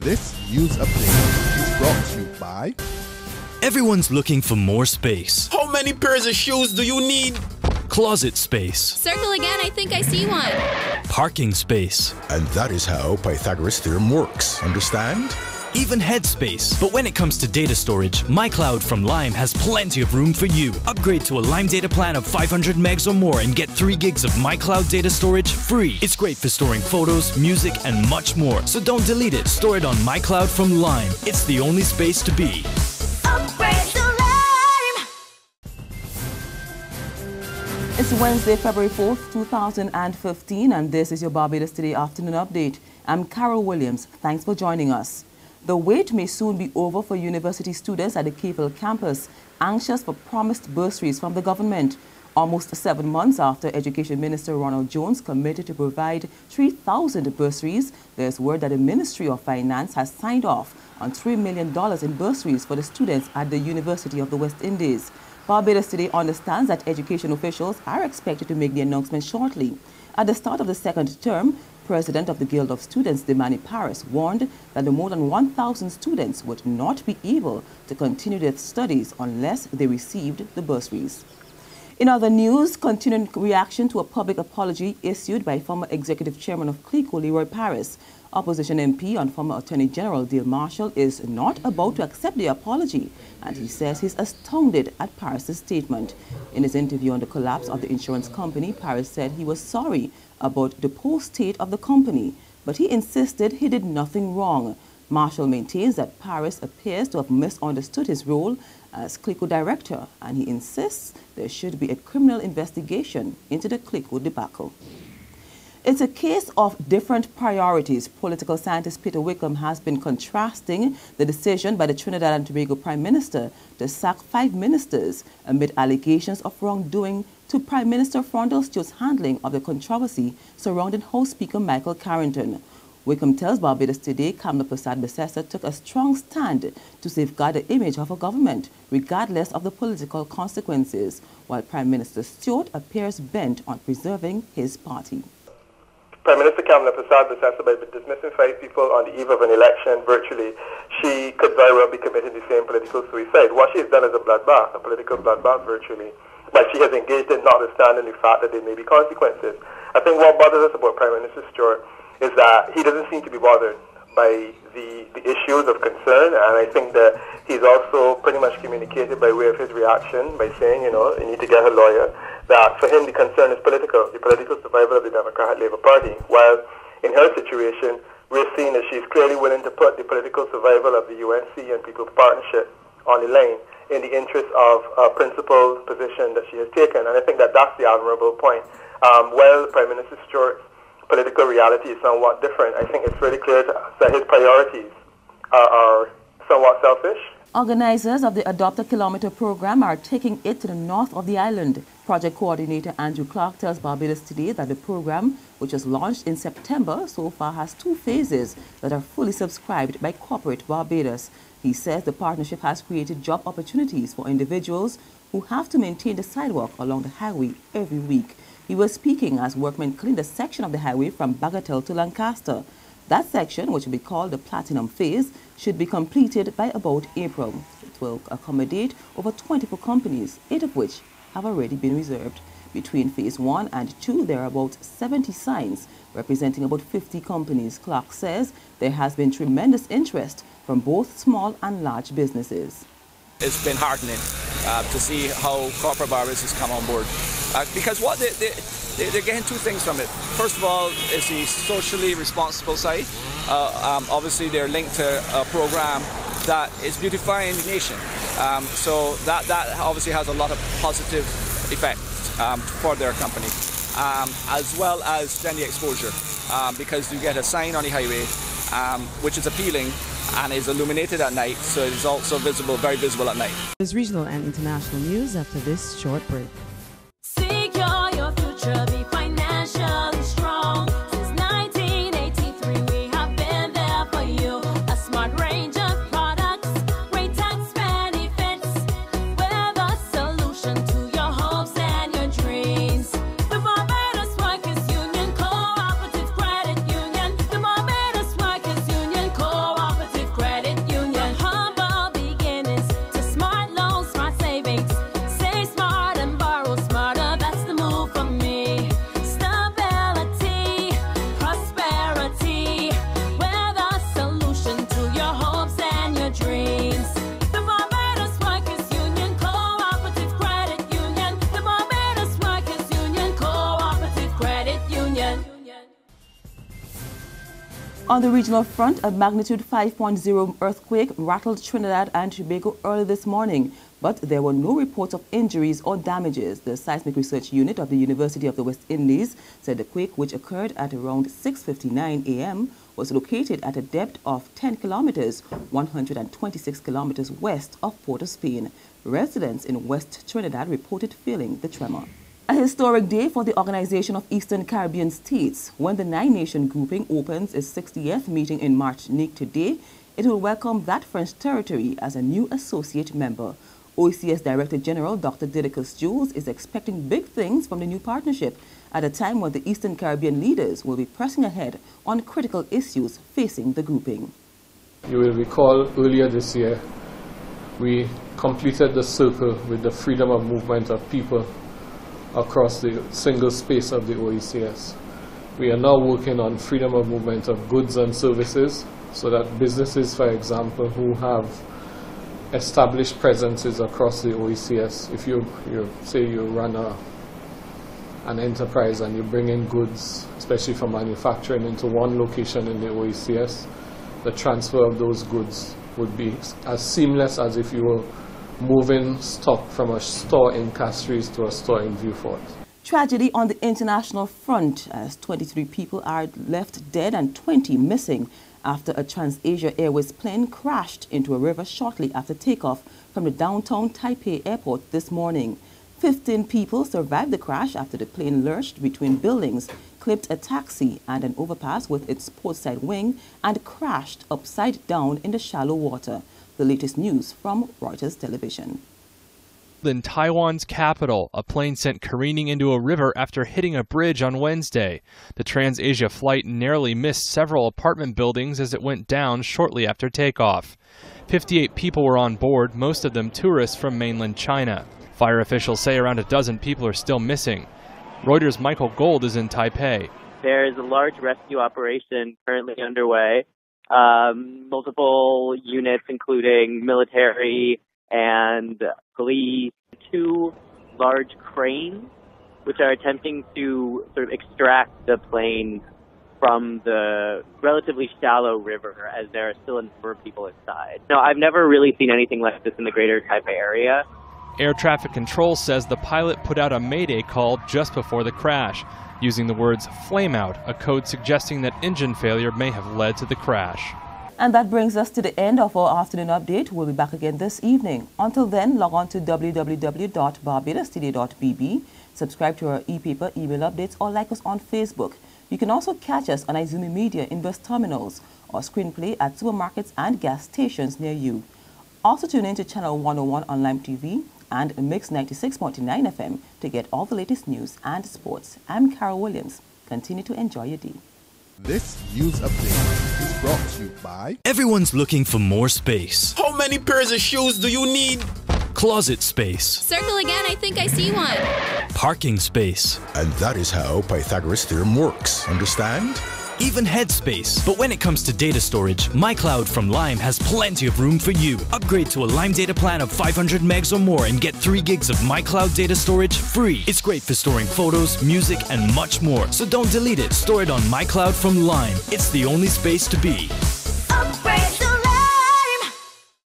This news update is brought to you by... Everyone's looking for more space. How many pairs of shoes do you need? Closet space. Circle again, I think I see one. Parking space. And that is how Pythagoras' theorem works, understand? Even headspace. But when it comes to data storage, MyCloud from Lime has plenty of room for you. Upgrade to a Lime data plan of 500 megs or more and get 3 gigs of MyCloud data storage free. It's great for storing photos, music, and much more. So don't delete it. Store it on MyCloud from Lime. It's the only space to be. Upgrade to Lime! It's Wednesday, February 4th, 2015, and this is your Barbados Today afternoon update. I'm Carol Williams. Thanks for joining us. The wait may soon be over for university students at the Capel campus, anxious for promised bursaries from the government. Almost 7 months after Education Minister Ronald Jones committed to provide 3,000 bursaries, there's word that the Ministry of Finance has signed off on $3 million in bursaries for the students at the University of the West Indies. Barbados Today understands that education officials are expected to make the announcement shortly. At the start of the second term, President of the Guild of Students, Leroy Parris, warned that the more than 1,000 students would not be able to continue their studies unless they received the bursaries. In other news, continuing reaction to a public apology issued by former Executive Chairman of CLICO, Leroy Parris, opposition MP and former Attorney General Dale Marshall is not about to accept the apology, and he says he's astounded at Parris' statement. In his interview on the collapse of the insurance company, Parris said he was sorry about the poor state of the company, but he insisted he did nothing wrong. Marshall maintains that Parris appears to have misunderstood his role as CLICO director, and he insists there should be a criminal investigation into the CLICO debacle. It's a case of different priorities. Political scientist Peter Wickham has been contrasting the decision by the Trinidad and Tobago Prime Minister to sack 5 ministers amid allegations of wrongdoing to Prime Minister Frondell Stewart's handling of the controversy surrounding House Speaker Michael Carrington. Wickham tells Barbados Today Kamla Persad-Bethesda took a strong stand to safeguard the image of a government, regardless of the political consequences, while Prime Minister Stewart appears bent on preserving his party. Prime Minister Kamla Persad-Bethesda, by dismissing 5 people on the eve of an election virtually, she could very well be committing the same political suicide. What she has done is a bloodbath, a political bloodbath virtually, but she has engaged in notwithstanding the fact that there may be consequences. I think what bothers us about Prime Minister Stewart is that he doesn't seem to be bothered by the issues of concern, and I think that he's also pretty much communicated by way of his reaction by saying, you need to get a lawyer, that for him the concern is political, the political survival of the Democratic Labour Party, while in her situation we're seeing that she's clearly willing to put the political survival of the UNC and People's Partnership on the line in the interest of a principled position that she has taken, and I think that that's the admirable point. While Prime Minister Stewart's political reality is somewhat different, I think it's really clear to us that his priorities are somewhat selfish. Organizers of the Adopt a Kilometre program are taking it to the north of the island. Project coordinator Andrew Clark tells Barbados Today that the program, which was launched in September, so far has 2 phases that are fully subscribed by corporate Barbados. He says the partnership has created job opportunities for individuals who have to maintain the sidewalk along the highway every week. He was speaking as workmen cleaned a section of the highway from Bagatelle to Lancaster. That section, which will be called the Platinum Phase, should be completed by about April. It will accommodate over 24 companies, 8 of which have already been reserved. Between Phase 1 and 2, there are about 70 signs representing about 50 companies. Clark says there has been tremendous interest from both small and large businesses. It's been heartening to see how corporate Barbados has come on board. Because what they're getting 2 things from it. First of all, is the socially responsible side. Obviously, they're linked to a program that is beautifying the nation. So that obviously has a lot of positive effects for their company, as well as then the exposure, because you get a sign on the highway which is appealing and is illuminated at night, so it is also visible, very visible at night. There's regional and international news after this short break. Secure your future, be financially strong. Since 1983, we have been there for you. A smart range of products, great tax benefits. We're the solution to your hopes and your dreams. The Barbados Workers Union Cooperative Credit Union. The Barbados Workers Union Cooperative On the regional front, a magnitude 5.0 earthquake rattled Trinidad and Tobago early this morning, but there were no reports of injuries or damages. The Seismic Research Unit of the University of the West Indies said the quake, which occurred at around 6:59 a.m., was located at a depth of 10 kilometers, 126 kilometers west of Port of Spain. Residents in West Trinidad reported feeling the tremor. A historic day for the Organization of Eastern Caribbean States. When the nine-nation grouping opens its 60th meeting in Martinique today, it will welcome that French territory as a new associate member. OECS Director General Dr. Didacus Jules is expecting big things from the new partnership at a time when the Eastern Caribbean leaders will be pressing ahead on critical issues facing the grouping. You will recall earlier this year, we completed the circle with the freedom of movement of people across the single space of the OECS. We are now working on freedom of movement of goods and services so that businesses, for example, who have established presences across the OECS, if you say you run an enterprise and you bring in goods, especially for manufacturing, into one location in the OECS, the transfer of those goods would be as seamless as if you were moving stock from a store in Castries to a store in Vieux-Fort. Tragedy on the international front as 23 people are left dead and 20 missing after a TransAsia Airways plane crashed into a river shortly after takeoff from the downtown Taipei airport this morning. 15 people survived the crash after the plane lurched between buildings, clipped a taxi and an overpass with its portside wing, and crashed upside down in the shallow water. The latest news from Reuters Television. In Taiwan's capital, a plane sent careening into a river after hitting a bridge on Wednesday. The TransAsia flight narrowly missed several apartment buildings as it went down shortly after takeoff. 58 people were on board, most of them tourists from mainland China. Fire officials say around a dozen people are still missing. Reuters' Michael Gold is in Taipei. There is a large rescue operation currently underway. Multiple units, including military and police, 2 large cranes, which are attempting to sort of extract the plane from the relatively shallow river, as there are still a number of people inside. No, I've never really seen anything like this in the greater Taipei area. Air traffic control says the pilot put out a mayday call just before the crash, using the words "flame out," a code suggesting that engine failure may have led to the crash. And that brings us to the end of our afternoon update. We'll be back again this evening. Until then, log on to www.barbadostudio.bb, subscribe to our e-paper email updates, or like us on Facebook. You can also catch us on Izumi Media in bus terminals or screenplay at supermarkets and gas stations near you. Also tune in to Channel 101 on Lime TV and Mix 96.9 FM to get all the latest news and sports. I'm Carol Williams. Continue to enjoy your day. This news update is brought to you by... Everyone's looking for more space. How many pairs of shoes do you need? Closet space. Circle again, I think I see one. Parking space. And that is how Pythagoras' theorem works. Understand? Even headspace. But when it comes to data storage, MyCloud from Lime has plenty of room for you. Upgrade to a Lime data plan of 500 megs or more and get 3 gigs of MyCloud data storage free. It's great for storing photos, music, and much more. So don't delete it. Store it on MyCloud from Lime. It's the only space to be.